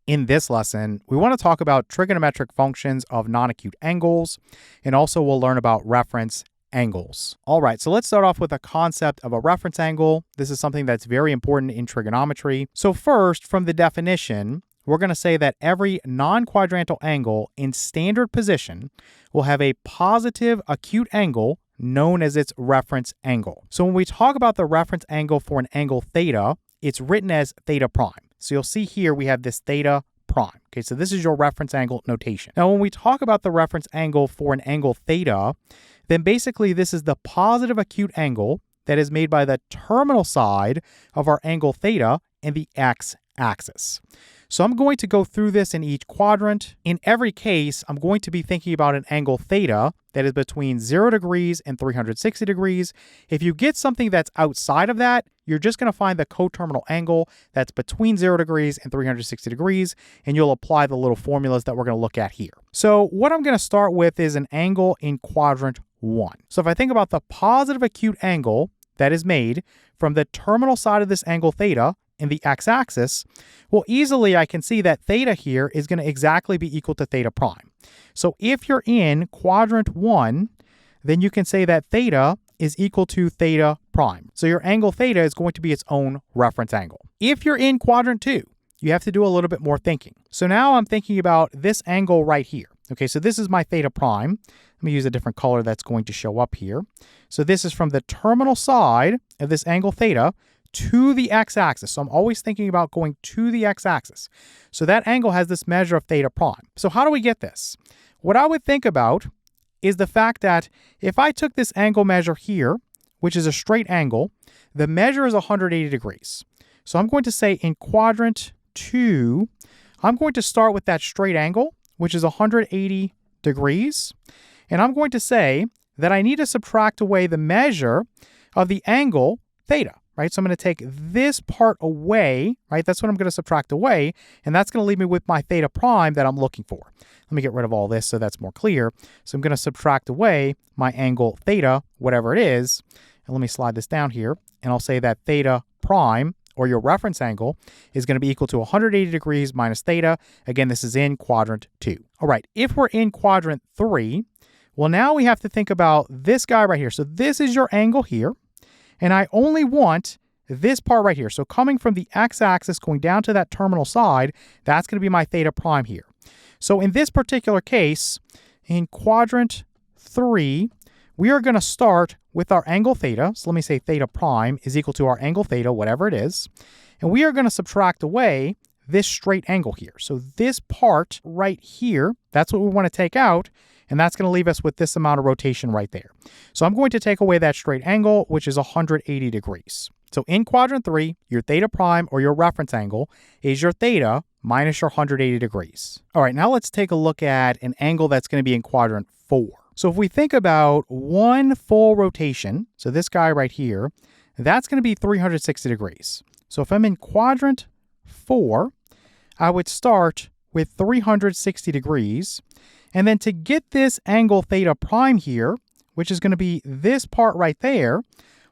In this lesson, we want to talk about trigonometric functions of non-acute angles, and also we'll learn about reference angles. All right, so let's start off with a concept of a reference angle. This is something that's very important in trigonometry. So first, from the definition, we're going to say that every non-quadrantal angle in standard position will have a positive acute angle known as its reference angle. So when we talk about the reference angle for an angle theta, it's written as theta prime. So you'll see here we have this theta prime. Okay, so this is your reference angle notation. Now, when we talk about the reference angle for an angle theta, then basically this is the positive acute angle that is made by the terminal side of our angle theta in the x-axis. So I'm going to go through this in each quadrant. In every case, I'm going to be thinking about an angle theta that is between 0 degrees and 360 degrees. If you get something that's outside of that, you're just going to find the coterminal angle that's between 0 degrees and 360 degrees, and you'll apply the little formulas that we're going to look at here. So what I'm going to start with is an angle in quadrant 1. So if I think about the positive acute angle that is made from the terminal side of this angle theta in the x-axis, well, easily I can see that theta here is going to exactly be equal to theta prime. So if you're in quadrant 1, then you can say that theta is equal to theta prime. So your angle theta is going to be its own reference angle. If you're in quadrant 2, you have to do a little bit more thinking. So now I'm thinking about this angle right here. Okay, so this is my theta prime. Let me use a different color that's going to show up here. So this is from the terminal side of this angle theta to the x-axis. So I'm always thinking about going to the x-axis. So that angle has this measure of theta prime. So how do we get this? What I would think about is the fact that if I took this angle measure here, which is a straight angle, the measure is 180 degrees. So I'm going to say in quadrant 2, I'm going to start with that straight angle, which is 180 degrees. And I'm going to say that I need to subtract away the measure of the angle theta. Right? So I'm going to take this part away, right? That's what I'm going to subtract away, and that's going to leave me with my theta prime that I'm looking for. Let me get rid of all this so that's more clear. So I'm going to subtract away my angle theta, whatever it is, and let me slide this down here, and I'll say that theta prime, or your reference angle, is going to be equal to 180 degrees minus theta. Again, this is in quadrant 2. All right, if we're in quadrant 3, well, now we have to think about this guy right here. So this is your angle here. And I only want this part right here. So coming from the x-axis going down to that terminal side, that's going to be my theta prime here. So in this particular case, in quadrant 3, we are going to start with our angle theta. So let me say theta prime is equal to our angle theta, whatever it is. And we are going to subtract away this straight angle here. So this part right here, that's what we want to take out. And that's going to leave us with this amount of rotation right there. So I'm going to take away that straight angle, which is 180 degrees. So in quadrant 3, your theta prime, or your reference angle, is your theta minus your 180 degrees. All right, now let's take a look at an angle that's going to be in quadrant 4. So if we think about one full rotation, so this guy right here, that's going to be 360 degrees. So if I'm in quadrant 4, I would start with 360 degrees. And then to get this angle theta prime here, which is going to be this part right there,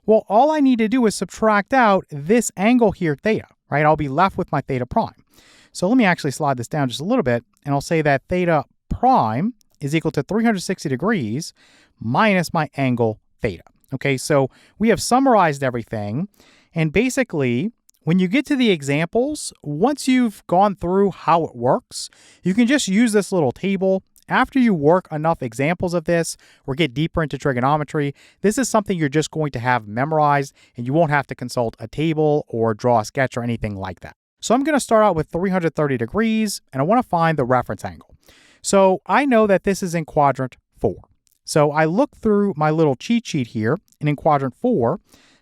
well, all I need to do is subtract out this angle here, theta, right? I'll be left with my theta prime. So let me actually slide this down just a little bit, and I'll say that theta prime is equal to 360 degrees minus my angle theta. Okay, so we have summarized everything, and basically, when you get to the examples, once you've gone through how it works, you can just use this little table. After you work enough examples of this or get deeper into trigonometry, this is something you're just going to have memorized, and you won't have to consult a table or draw a sketch or anything like that. So I'm going to start out with 330 degrees, and I want to find the reference angle. So I know that this is in quadrant 4. So I look through my little cheat sheet here, and in quadrant 4,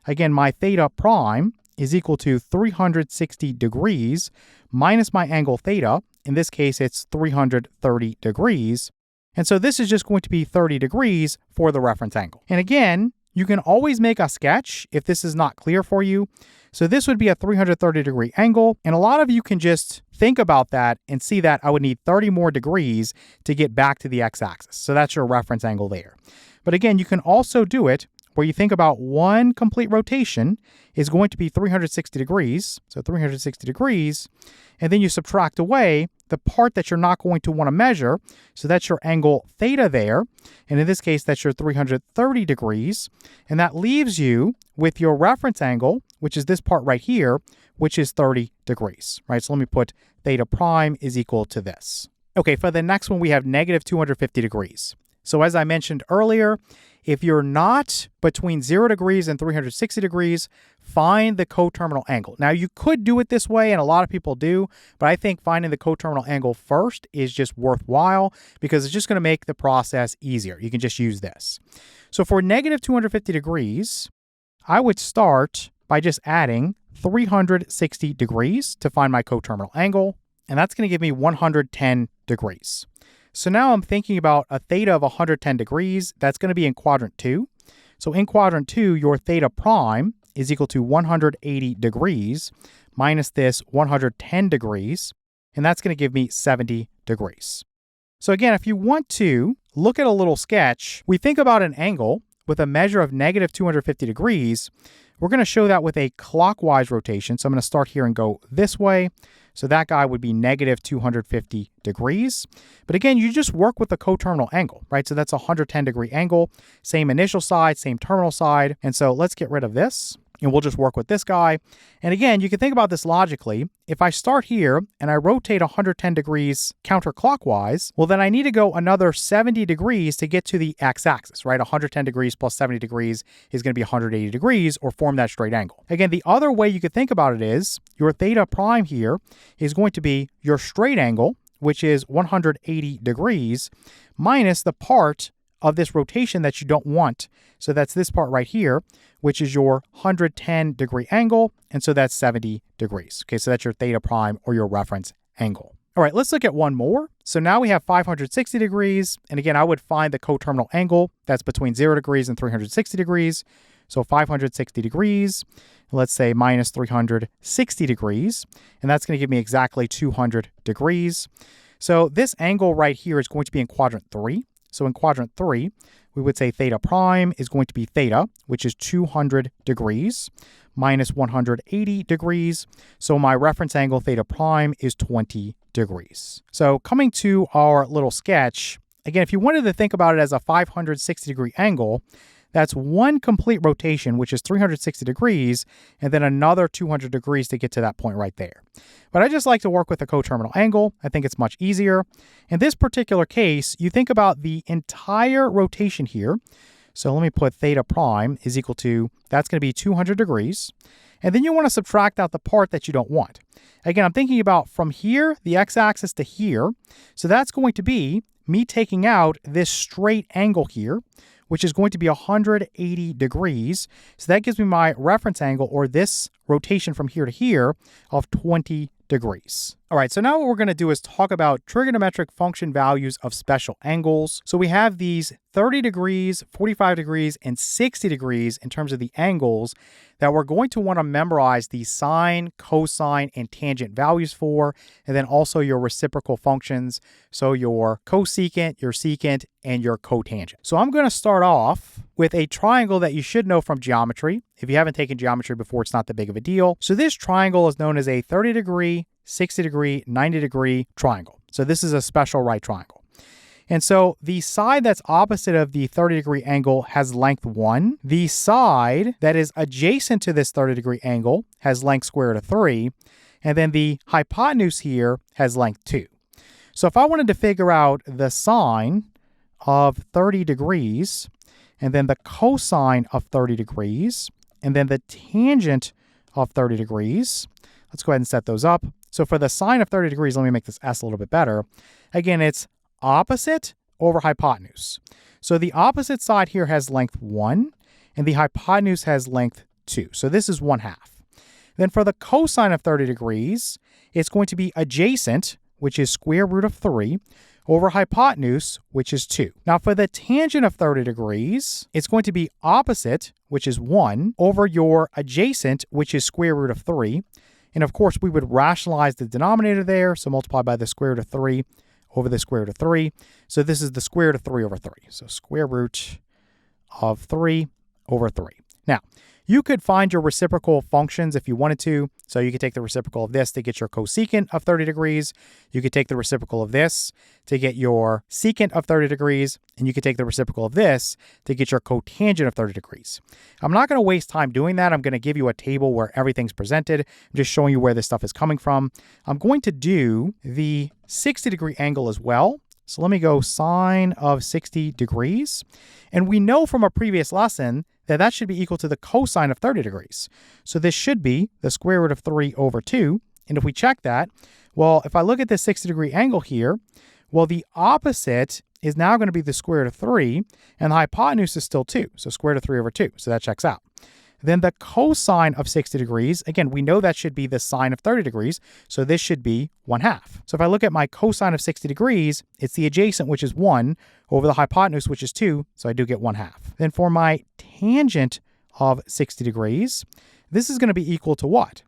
again, my theta prime is equal to 360 degrees minus my angle theta. In this case, it's 330 degrees. And so this is just going to be 30 degrees for the reference angle. And again, you can always make a sketch if this is not clear for you. So this would be a 330 degree angle. And a lot of you can just think about that and see that I would need 30 more degrees to get back to the x-axis. So that's your reference angle there. But again, you can also do it where you think about one complete rotation is going to be 360 degrees. So 360 degrees. And then you subtract away the part that you're not going to want to measure. So that's your angle theta there. And in this case, that's your 330 degrees. And that leaves you with your reference angle, which is this part right here, which is 30 degrees, right? So let me put theta prime is equal to this. Okay, for the next one, we have negative 250 degrees. So as I mentioned earlier, if you're not between 0 degrees and 360 degrees, find the coterminal angle. Now, you could do it this way, and a lot of people do, but I think finding the coterminal angle first is just worthwhile because it's just going to make the process easier. You can just use this. So for negative 250 degrees, I would start by just adding 360 degrees to find my coterminal angle, and that's going to give me 110 degrees. So now I'm thinking about a theta of 110 degrees. That's going to be in quadrant 2. So in quadrant 2, your theta prime is equal to 180 degrees minus this 110 degrees, and that's going to give me 70 degrees. So again, if you want to look at a little sketch, we think about an angle with a measure of negative 250 degrees. We're going to show that with a clockwise rotation. So I'm going to start here and go this way. So that guy would be negative 250 degrees. But again, you just work with the coterminal angle, right? So that's a 110 degree angle, same initial side, same terminal side. And so let's get rid of this and we'll just work with this guy. And again, you can think about this logically. If I start here and I rotate 110 degrees counterclockwise, well, then I need to go another 70 degrees to get to the x-axis, right? 110 degrees plus 70 degrees is going to be 180 degrees or form that straight angle. Again, the other way you could think about it is your theta prime here is going to be your straight angle, which is 180 degrees, minus the part of this rotation that you don't want. So that's this part right here, which is your 110 degree angle. And so that's 70 degrees. Okay, so that's your theta prime or your reference angle. All right, let's look at one more. So now we have 560 degrees. And again, I would find the coterminal angle that's between 0 degrees and 360 degrees. So 560 degrees, let's say minus 360 degrees. And that's going to give me exactly 200 degrees. So this angle right here is going to be in quadrant 3. So in quadrant 3, we would say theta prime is going to be theta, which is 200 degrees, minus 180 degrees. So my reference angle theta prime is 20 degrees. So coming to our little sketch, again, if you wanted to think about it as a 560 degree angle, that's one complete rotation, which is 360 degrees, and then another 200 degrees to get to that point right there. But I just like to work with a coterminal angle. I think it's much easier. In this particular case, you think about the entire rotation here. So let me put theta prime is equal to, that's going to be 200 degrees. And then you want to subtract out the part that you don't want. Again, I'm thinking about from here, the x-axis to here. So that's going to be me taking out this straight angle here, which is going to be 180 degrees. So that gives me my reference angle, or this rotation from here to here, of 20 degrees. All right, so now what we're going to do is talk about trigonometric function values of special angles. So we have these 30 degrees, 45 degrees, and 60 degrees in terms of the angles that we're going to want to memorize the sine, cosine, and tangent values for, and then also your reciprocal functions, so your cosecant, your secant, and your cotangent. So I'm going to start off with a triangle that you should know from geometry. If you haven't taken geometry before, it's not that big of a deal. So this triangle is known as a 30 degree, 60 degree, 90 degree triangle. So this is a special right triangle. And so the side that's opposite of the 30 degree angle has length 1. The side that is adjacent to this 30 degree angle has length square root of 3. And then the hypotenuse here has length 2. So if I wanted to figure out the sine of 30 degrees, and then the cosine of 30 degrees, and then the tangent of 30 degrees, let's go ahead and set those up. So for the sine of 30 degrees, let me make this S a little bit better. Again, it's opposite over hypotenuse. So the opposite side here has length 1, and the hypotenuse has length 2. So this is 1/2. Then for the cosine of 30 degrees, it's going to be adjacent, which is square root of 3, over hypotenuse, which is 2. Now for the tangent of 30 degrees, it's going to be opposite, which is 1, over your adjacent, which is square root of 3. And of course, we would rationalize the denominator there, so multiply by the square root of 3 over the square root of 3. So this is the square root of 3 over 3. So square root of 3 over 3. Now, you could find your reciprocal functions if you wanted to. So you could take the reciprocal of this to get your cosecant of 30 degrees. You could take the reciprocal of this to get your secant of 30 degrees. And you could take the reciprocal of this to get your cotangent of 30 degrees. I'm not going to waste time doing that. I'm going to give you a table where everything's presented. I'm just showing you where this stuff is coming from. I'm going to do the 60-degree angle as well. So let me go sine of 60 degrees. And we know from a previous lesson that that should be equal to the cosine of 30 degrees. So this should be the square root of 3 over 2. And if we check that, well, if I look at this 60-degree angle here, well, the opposite is now going to be the square root of 3, and the hypotenuse is still 2. So square root of 3 over 2. So that checks out. Then the cosine of 60 degrees, again, we know that should be the sine of 30 degrees, so this should be 1/2. So if I look at my cosine of 60 degrees, it's the adjacent, which is 1, over the hypotenuse, which is 2, so I do get 1/2. Then for my tangent of 60 degrees, this is going to be equal to what?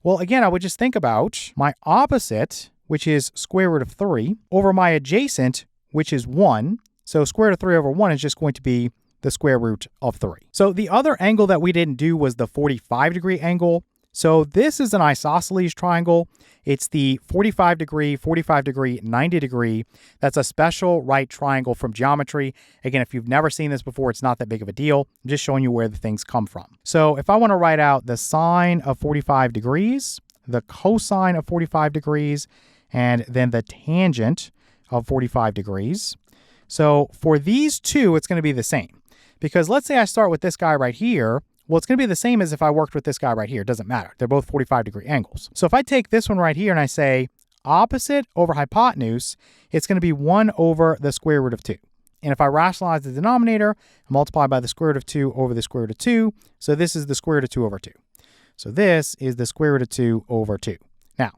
Well, again, I would just think about my opposite, which is square root of 3, over my adjacent, which is 1. So square root of 3 over 1 is just going to be the square root of 3. So the other angle that we didn't do was the 45-degree angle. So this is an isosceles triangle. It's the 45-degree, 45-degree, 90-degree. That's a special right triangle from geometry. Again, if you've never seen this before, it's not that big of a deal. I'm just showing you where the things come from. So if I want to write out the sine of 45 degrees, the cosine of 45 degrees, and then the tangent of 45 degrees. So for these two, it's going to be the same. Because let's say I start with this guy right here. Well, it's going to be the same as if I worked with this guy right here. It doesn't matter. They're both 45-degree angles. So if I take this one right here and I say opposite over hypotenuse, it's going to be 1 over the square root of 2. And if I rationalize the denominator, I multiply by the square root of 2 over the square root of 2. So this is the square root of 2 over 2. So this is the square root of 2 over 2. Now,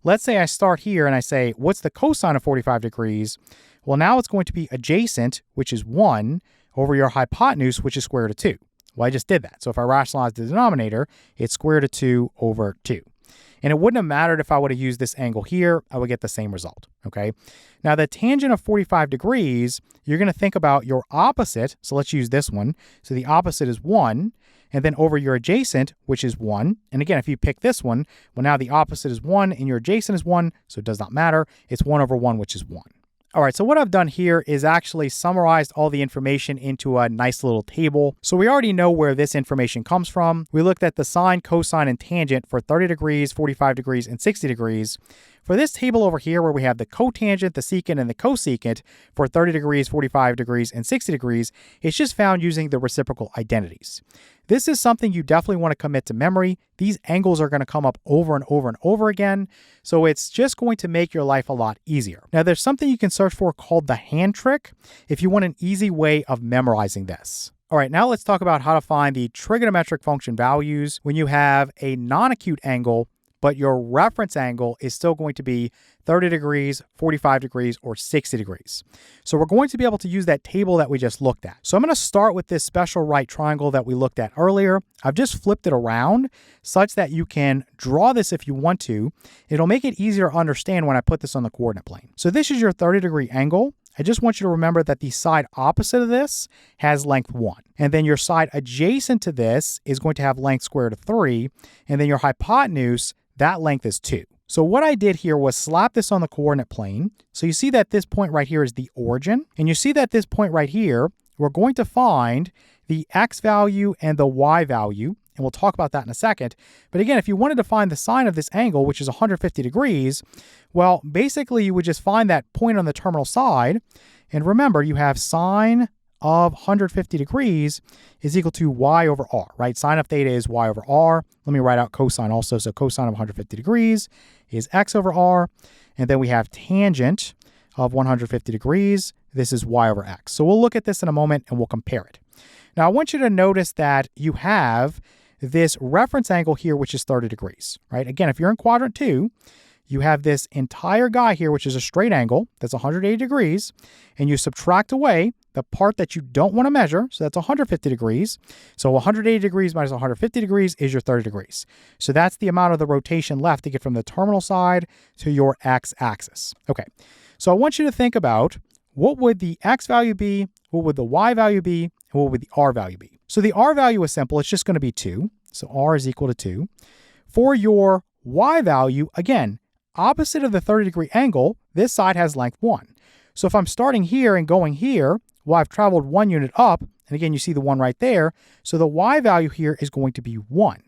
let's say I start here and I say, what's the cosine of 45 degrees? Well, now it's going to be adjacent, which is 1, over your hypotenuse, which is square root of 2. Well, I just did that. So if I rationalize the denominator, it's square root of 2 over 2. And it wouldn't have mattered if I would have used this angle here. I would get the same result, okay? Now, the tangent of 45 degrees, you're going to think about your opposite. So let's use this one. So the opposite is 1, and then over your adjacent, which is 1. And again, if you pick this one, well, now the opposite is 1, and your adjacent is 1, so it does not matter. It's 1 over 1, which is 1. All right, so what I've done here is actually summarized all the information into a nice little table. So we already know where this information comes from. We looked at the sine, cosine, and tangent for 30 degrees, 45 degrees, and 60 degrees. For this table over here where we have the cotangent, the secant, and the cosecant for 30 degrees, 45 degrees, and 60 degrees, it's just found using the reciprocal identities. This is something you definitely want to commit to memory. These angles are going to come up over and over and over again, so it's just going to make your life a lot easier. Now, there's something you can search for called the hand trick if you want an easy way of memorizing this. All right, now let's talk about how to find the trigonometric function values when you have a non-acute angle, but your reference angle is still going to be 30 degrees, 45 degrees, or 60 degrees. So we're going to be able to use that table that we just looked at. So I'm going to start with this special right triangle that we looked at earlier. I've just flipped it around such that you can draw this if you want to. It'll make it easier to understand when I put this on the coordinate plane. So this is your 30-degree angle. I just want you to remember that the side opposite of this has length 1. And then your side adjacent to this is going to have length square root of 3. And then your hypotenuse, that length is 2. So what I did here was slap this on the coordinate plane. So you see that this point right here is the origin. And you see that this point right here, we're going to find the x value and the y value. And we'll talk about that in a second. But again, if you wanted to find the sine of this angle, which is 150 degrees, well, basically you would just find that point on the terminal side. And remember, you have sine of 150 degrees is equal to y over r, right? Sine of theta is y over r. Let me write out cosine also. So cosine of 150 degrees is x over r. And then we have tangent of 150 degrees. This is y over x. So we'll look at this in a moment and we'll compare it. Now, I want you to notice that you have this reference angle here, which is 30 degrees, right? Again, if you're in quadrant 2, you have this entire guy here, which is a straight angle, that's 180 degrees, and you subtract away the part that you don't want to measure, so that's 150 degrees. So 180 degrees minus 150 degrees is your 30 degrees. So that's the amount of the rotation left to get from the terminal side to your x-axis. Okay, so I want you to think about what would the x value be, what would the y value be, and what would the r value be? So the r value is simple. It's just going to be 2. So r is equal to 2. For your y value, again, opposite of the 30-degree angle, this side has length 1. So if I'm starting here and going here, well, I've traveled 1 unit up, and again, you see the 1 right there, so the y value here is going to be 1.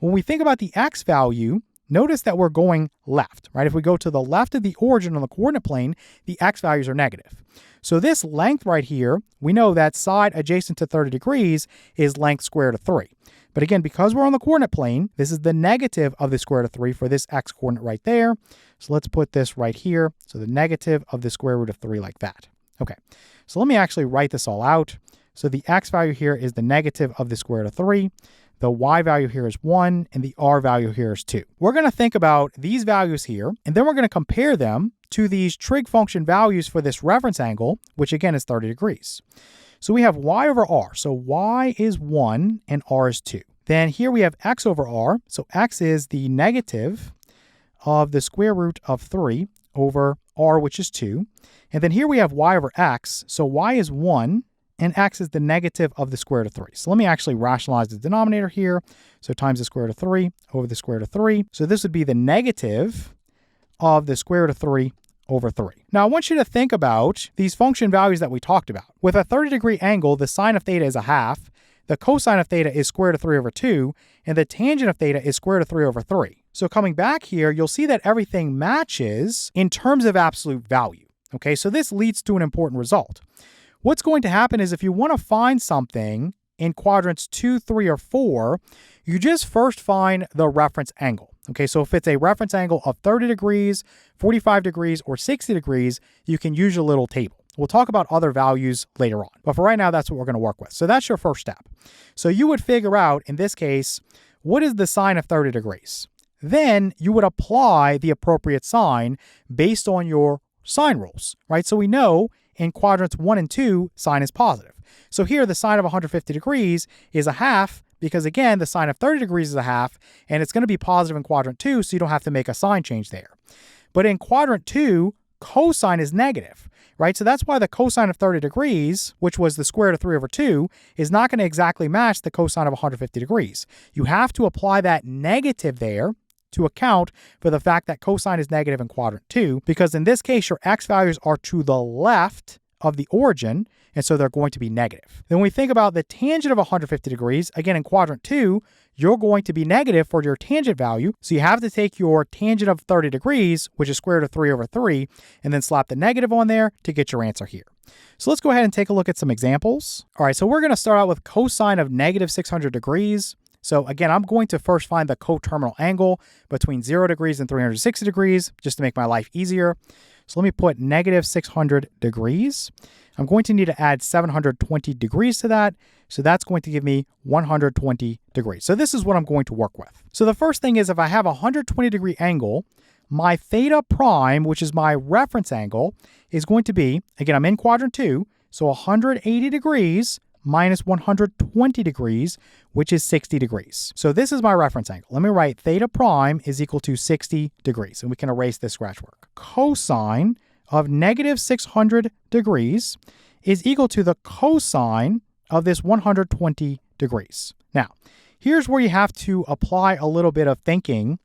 When we think about the x value, notice that we're going left, right? If we go to the left of the origin on the coordinate plane, the x values are negative. So this length right here, we know that side adjacent to 30 degrees is length square root of 3. But again, because we're on the coordinate plane, this is the negative of the square root of 3 for this x coordinate right there. So let's put this right here. So the negative of the square root of 3 like that. Okay, so let me actually write this all out. So the x value here is the negative of the square root of 3. The y value here is 1, and the r value here is 2. We're going to think about these values here, and then we're going to compare them to these trig function values for this reference angle, which again is 30 degrees. So we have y over r. So y is 1 and r is 2. Then here we have x over r. So x is the negative of the square root of 3 over r, which is 2. And then here we have y over x. So y is 1 and x is the negative of the square root of 3. So let me actually rationalize the denominator here. So times the square root of 3 over the square root of 3. So this would be the negative of the square root of 3 over 3. Now I want you to think about these function values that we talked about. With a 30-degree angle, the sine of theta is a half, the cosine of theta is square root of 3 over 2, and the tangent of theta is square root of 3 over 3. So coming back here, you'll see that everything matches in terms of absolute value. Okay, so this leads to an important result. What's going to happen is if you want to find something in quadrants 2, 3, or 4, you just first find the reference angle. Okay, so if it's a reference angle of 30 degrees, 45 degrees, or 60 degrees, you can use your little table. We'll talk about other values later on. But for right now, that's what we're going to work with. So that's your first step. So you would figure out, in this case, what is the sine of 30 degrees? Then you would apply the appropriate sign based on your sine rules, right? So we know in quadrants 1 and 2, sine is positive. So here, the sine of 150 degrees is a half, because again, the sine of 30 degrees is a half, and it's going to be positive in quadrant 2, so you don't have to make a sign change there. But in quadrant 2, cosine is negative, right? So that's why the cosine of 30 degrees, which was the square root of 3 over 2, is not going to exactly match the cosine of 150 degrees. You have to apply that negative there to account for the fact that cosine is negative in quadrant 2, because in this case, your x values are to the left of the origin, and so they're going to be negative. Then when we think about the tangent of 150 degrees, again, in quadrant 2, you're going to be negative for your tangent value, so you have to take your tangent of 30 degrees, which is square root of 3 over 3, and then slap the negative on there to get your answer here. So let's go ahead and take a look at some examples. All right, so we're going to start out with cosine of negative 600 degrees. So again, I'm going to first find the coterminal angle between 0 degrees and 360 degrees, just to make my life easier. So let me put negative 600 degrees. I'm going to need to add 720 degrees to that. So that's going to give me 120 degrees. So this is what I'm going to work with. So the first thing is, if I have a 120 degree angle, my theta prime, which is my reference angle, is going to be, again, I'm in quadrant 2, so 180 degrees minus 120 degrees, which is 60 degrees. So this is my reference angle. Let me write theta prime is equal to 60 degrees, and we can erase this scratch work. Cosine of negative 600 degrees is equal to the cosine of this 120 degrees. Now, here's where you have to apply a little bit of thinking,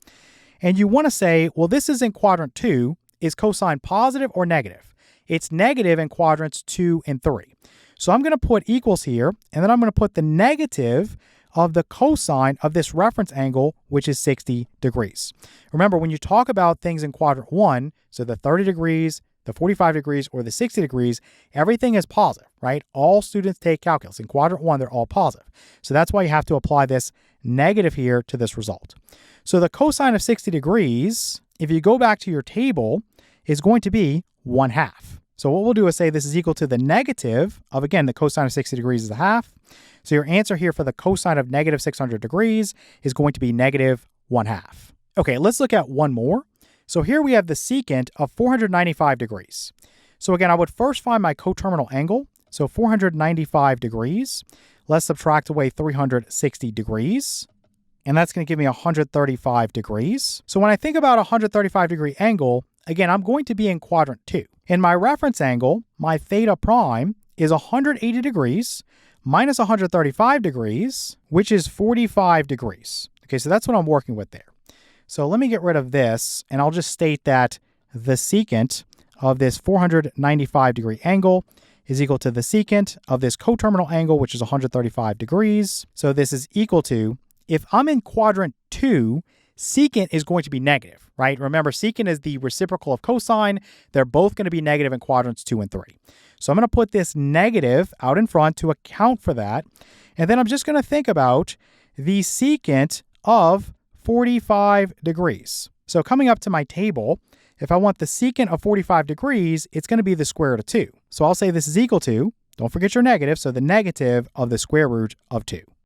and you want to say, well, this is in quadrant 2. Is cosine positive or negative? It's negative in quadrants 2 and 3. So I'm going to put equals here, and then I'm going to put the negative of the cosine of this reference angle, which is 60 degrees. Remember, when you talk about things in quadrant 1, so the 30 degrees, the 45 degrees, or the 60 degrees, everything is positive, right? All students take calculus. In quadrant 1, they're all positive. So that's why you have to apply this negative here to this result. So the cosine of 60 degrees, if you go back to your table, is going to be 1/2. So what we'll do is say this is equal to the negative of, again, the cosine of 60 degrees is a half. So your answer here for the cosine of negative 600 degrees is going to be negative 1/2. Okay, let's look at one more. So here we have the secant of 495 degrees. So again, I would first find my coterminal angle. So 495 degrees. Let's subtract away 360 degrees. And that's going to give me 135 degrees. So when I think about a 135 degree angle, again, I'm going to be in quadrant 2. In my reference angle, my theta prime is 180 degrees minus 135 degrees, which is 45 degrees. Okay, so that's what I'm working with there. So let me get rid of this, and I'll just state that the secant of this 495 degree angle is equal to the secant of this coterminal angle, which is 135 degrees. So this is equal to, if I'm in quadrant 2, secant is going to be negative, right? Remember, secant is the reciprocal of cosine. They're both going to be negative in quadrants 2 and 3. So I'm going to put this negative out in front to account for that. And then I'm just going to think about the secant of 45 degrees. So coming up to my table, if I want the secant of 45 degrees, it's going to be the square root of 2. So I'll say this is equal to, don't forget your negative, so the negative of the square root of 2.